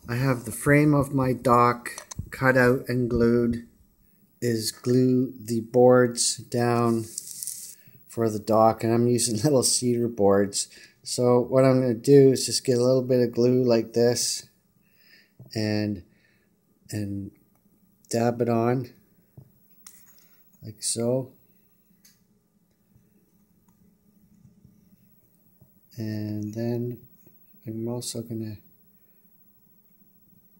I have the frame of my dock cut out and glued. Is glue the boards down for the dock, and I'm using little cedar boards. So what I'm going to do is just get a little bit of glue like this and dab it on like so. And then I'm also going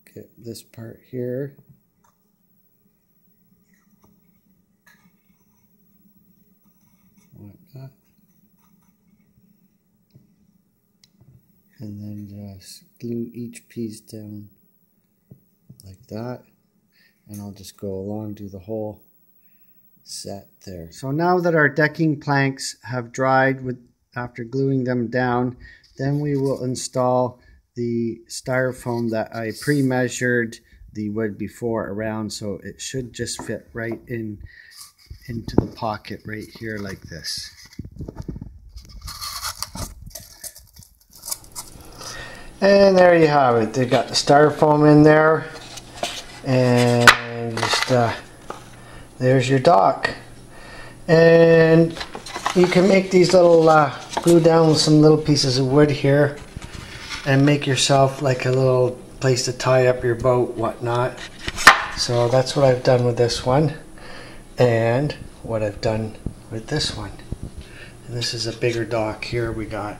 to get this part here. Like that. And then just glue each piece down like that. And I'll just go along, do the whole set there. So now that our decking planks have dried after gluing them down, then we will install the styrofoam that I pre-measured the wood before around, so it should just fit right into the pocket right here like this. And there you have it. They got the styrofoam in there, and just there's your dock. And you can make these little glue down with some little pieces of wood here and make yourself like a little place to tie up your boat, whatnot. So that's what I've done with this one and what I've done with this one. And this is a bigger dock here we got.